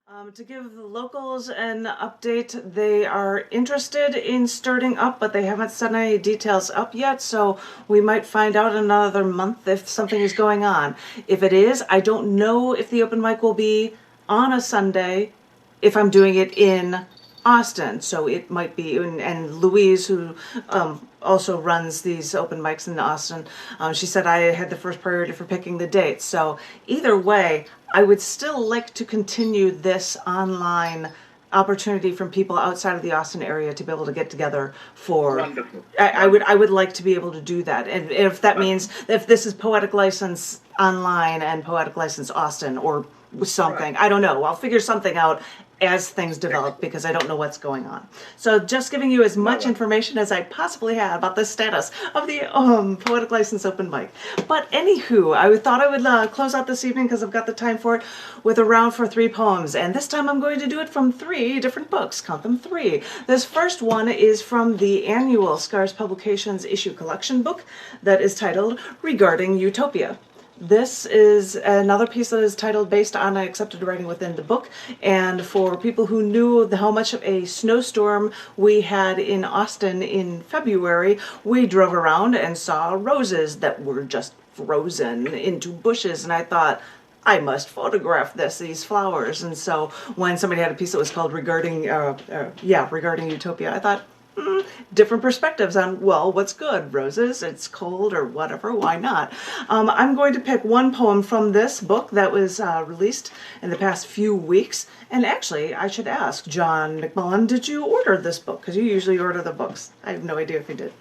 To give the locals an update, they are interested in starting up, but they haven't set any details up yet, so we might find out in another month if something is going on. If it is, I don't know if the open mic will be on a Sunday if I'm doing it in Austin, so it might be, and Louise, who also runs these open mics in Austin, she said I had the first priority for picking the date. So either way, I would still like to continue this online opportunity from people outside of the Austin area to be able to get together for. Wonderful. I would like to be able to do that, and if that means if this is Poetic License Online and Poetic License Austin or something, I don't know. I'll figure something out as things develop because I don't know what's going on. So just giving you as much information as I possibly have about the status of the Poetic License Open Mic. But anywho, I thought I would close out this evening because I've got the time for it with a round for 3 poems. And this time I'm going to do it from 3 different books. Count them 3. This first one is from the annual Scars Publications issue collection book that is titled Regarding Utopia. This is another piece that is titled based on accepted writing within the book, and for people who knew how much of a snowstorm we had in Austin in February, we drove around and saw roses that were just frozen into bushes, and I thought, I must photograph these flowers. And so when somebody had a piece that was called Regarding Utopia, I thought, different perspectives on, well, what's good? Roses, it's cold, or whatever, why not? I'm going to pick one poem from this book that was released in the past few weeks. And actually, I should ask, John McMullen, did you order this book? Because you usually order the books. I have no idea if he did.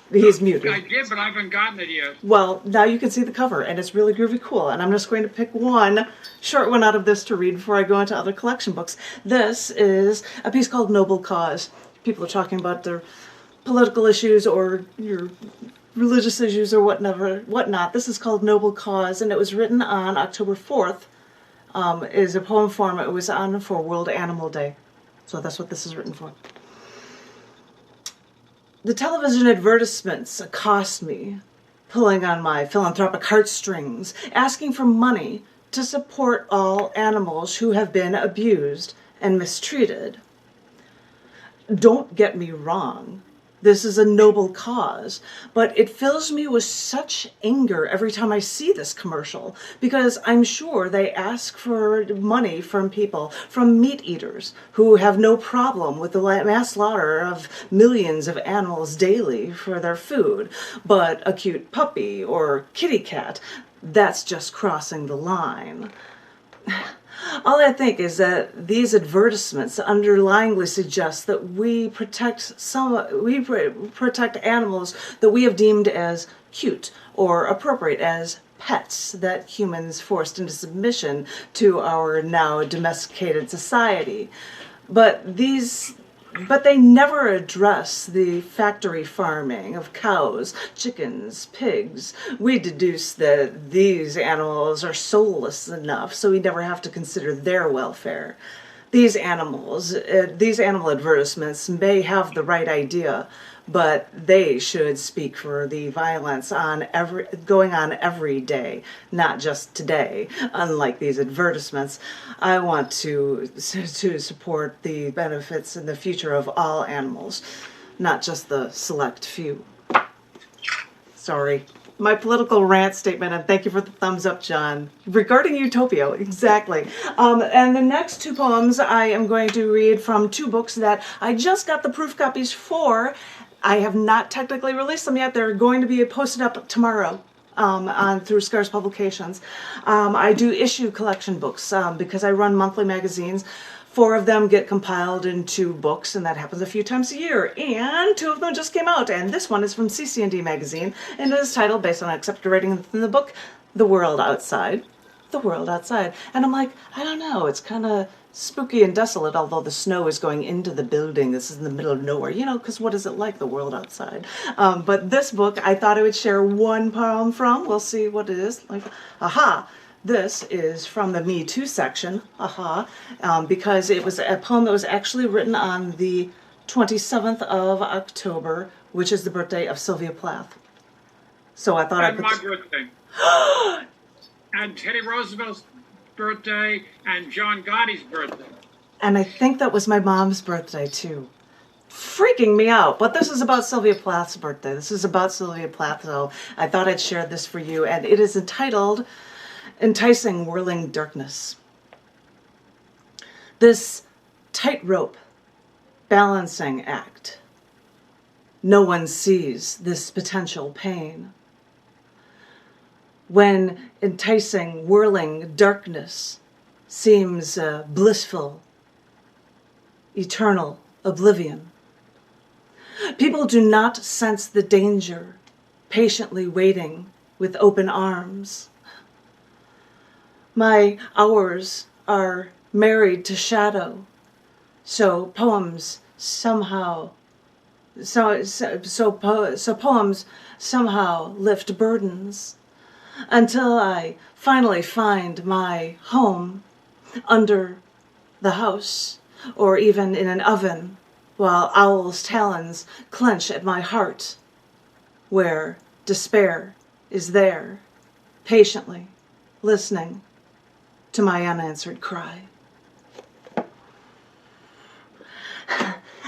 He's muted. I did, but I haven't gotten it yet. Well, now you can see the cover, and it's really groovy cool. And I'm just going to pick one short one out of this to read before I go into other collection books. This is a piece called Noble Cause. People are talking about their political issues or your religious issues or whatnot. This is called Noble Cause, and it was written on October 4th. It is a poem form. It was on for World Animal Day. So that's what this is written for. The television advertisements accost me, pulling on my philanthropic heartstrings, asking for money to support all animals who have been abused and mistreated. Don't get me wrong, this is a noble cause, but it fills me with such anger every time I see this commercial, because I'm sure they ask for money from people, from meat eaters, who have no problem with the mass slaughter of millions of animals daily for their food, but a cute puppy or kitty cat, that's just crossing the line. All I think is that these advertisements underlyingly suggest that we protect animals that we have deemed as cute or appropriate as pets that humans forced into submission to our now domesticated society. But they never address the factory farming of cows, chickens, pigs. We deduce that these animals are soulless enough, so we never have to consider their welfare. These animal advertisements may have the right idea, but they should speak for the violence going on every day, not just today. Unlike these advertisements, I want to support the benefits and the future of all animals, not just the select few. Sorry. My political rant statement, and thank you for the thumbs up, John. Regarding Utopia, exactly. And the next 2 poems I am going to read from 2 books that I just got the proof copies for. I have not technically released them yet. They're going to be posted up tomorrow through Scars Publications. I do issue collection books because I run monthly magazines. 4 of them get compiled into books, and that happens a few times a year. And 2 of them just came out, and this one is from CC&D Magazine, and it is titled, based on accepted writing in the book, The World Outside. The World Outside. And I'm like, I don't know, it's kind of spooky and desolate, although the snow is going into the building. This is in the middle of nowhere, you know, because what is it like, the world outside? But this book, I thought I would share one poem from. We'll see what it is. Like, aha! This is from the Me Too section, because it was a poem that was actually written on the 27th of October, which is the birthday of Sylvia Plath. So I thought And my birthday. And Teddy Roosevelt's birthday and John Gotti's birthday. And I think that was my mom's birthday too. Freaking me out. But this is about Sylvia Plath's birthday. This is about Sylvia Plath, so I thought I'd share this for you. And it is entitled Enticing, Whirling Darkness. This tightrope balancing act. No one sees this potential pain. When enticing, whirling darkness seems blissful, eternal oblivion. People do not sense the danger, patiently waiting with open arms. My hours are married to shadow, so poems somehow poems somehow lift burdens until I finally find my home under the house or even in an oven while owl's talons clench at my heart where despair is there, patiently listening to my unanswered cry.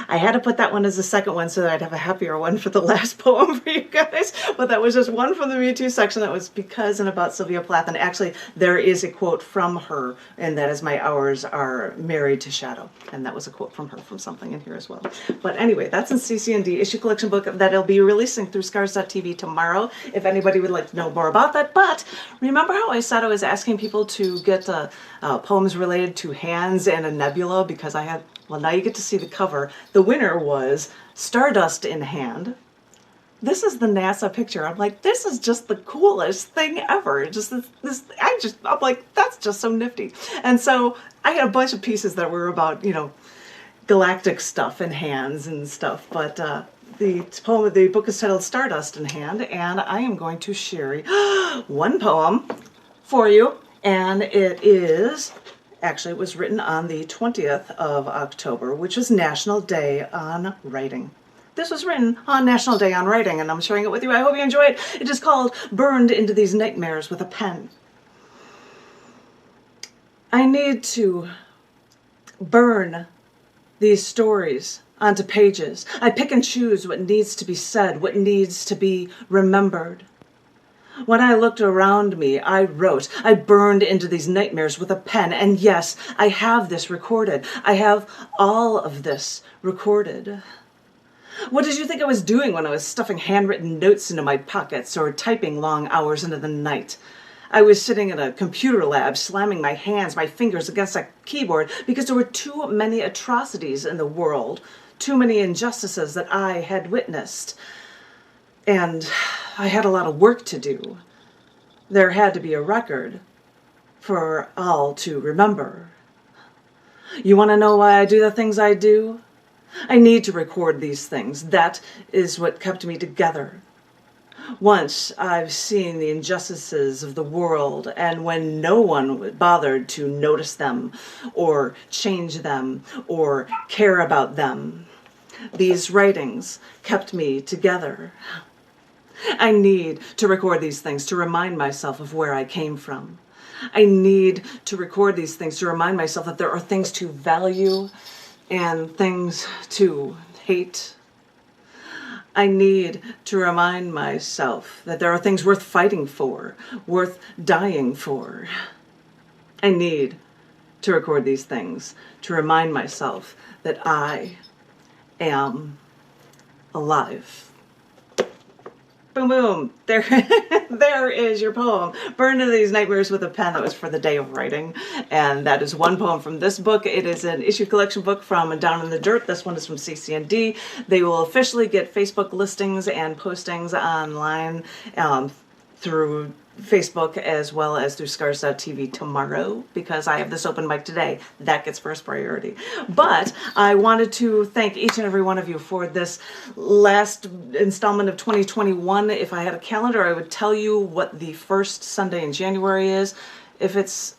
I had to put that one as the second one so that I'd have a happier one for the last poem for you guys. But that was just one from the Me Too section that was because and about Sylvia Plath. And actually, there is a quote from her, and that is, my hours are married to shadow. And that was a quote from her from something in here as well. But anyway, that's in CC&D issue collection book that'll be releasing through Scars.tv tomorrow, if anybody would like to know more about that. But remember how I said I was asking people to get poems related to hands and a nebula because I had... Well, now you get to see the cover. The winner was Stardust in Hand. This is the NASA picture. I'm like, this is just the coolest thing ever. Just I'm like, that's just so nifty. And so I had a bunch of pieces that were about, galactic stuff and hands and stuff. But the book is titled Stardust in Hand, and I am going to share one poem for you, and it is... Actually, it was written on the 20th of October, which is National Day on Writing. This was written on National Day on Writing, and I'm sharing it with you. I hope you enjoy it. It is called Burned into These Nightmares with a Pen. I need to burn these stories onto pages. I pick and choose what needs to be said, what needs to be remembered. When I looked around me, I wrote. I burned into these nightmares with a pen. And yes, I have this recorded. I have all of this recorded. What did you think I was doing when I was stuffing handwritten notes into my pockets or typing long hours into the night? I was sitting in a computer lab, slamming my hands, my fingers against a keyboard because there were too many atrocities in the world, too many injustices that I had witnessed. And I had a lot of work to do. There had to be a record for all to remember. You want to know why I do the things I do? I need to record these things. That is what kept me together. Once I've seen the injustices of the world, and when no one bothered to notice them, or change them, or care about them, these writings kept me together. I need to record these things to remind myself of where I came from. I need to record these things to remind myself that there are things to value and things to hate. I need to remind myself that there are things worth fighting for, worth dying for. I need to record these things to remind myself that I am alive. Boom, boom. There is your poem. Burned into These Nightmares with a Pen. That was for the day of writing. And that is one poem from this book. It is an issue collection book from Down in the Dirt. This one is from CC&D. They will officially get Facebook listings and postings online through Facebook as well as through Scars.tv tomorrow, because I have this open mic today. That gets first priority. But I wanted to thank each and every one of you for this last installment of 2021. If I had a calendar, I would tell you what the first Sunday in January is. If it's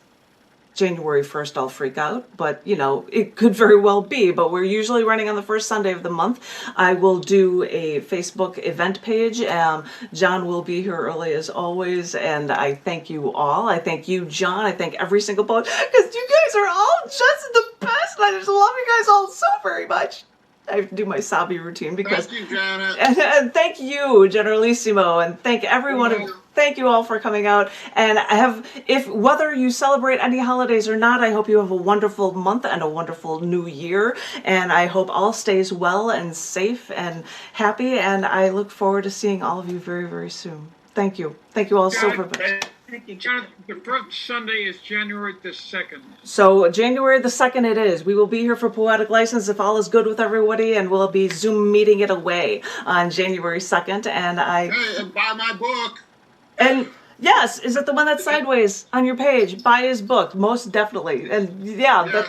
January 1st I'll freak out, but you know, it could very well be, but we're usually running on the first Sunday of the month. I will do a Facebook event page. John will be here early as always, and I thank you all. I thank you, John. I thank every single poet, because you guys are all just the best. I just love you guys all so very much. I have to do my Sabi routine because. Thank you, Janet. And thank you, Generalissimo, and thank everyone. Thank you all for coming out. And if whether you celebrate any holidays or not, I hope you have a wonderful month and a wonderful new year. And I hope all stays well and safe and happy. And I look forward to seeing all of you very, very soon. Thank you. Thank you all so very much. John, the first Sunday is January the 2nd. So January the 2nd it is. We will be here for Poetic License if all is good with everybody, and we'll be Zoom meeting it away on January 2nd. And Hey, and buy my book. And yes, is it the one that's sideways on your page? Buy his book, most definitely. And yeah, Yes,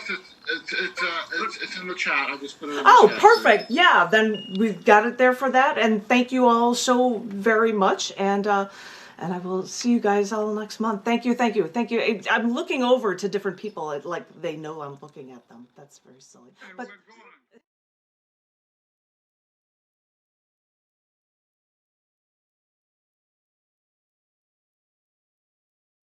it's in the chat. I just put it in the oh, chat. perfect. Yeah, then we've got it there for that. And thank you all so very much. And I will see you guys all next month. Thank you, thank you, thank you. I'm looking over to different people, like they know I'm looking at them. That's very silly. And But we're going.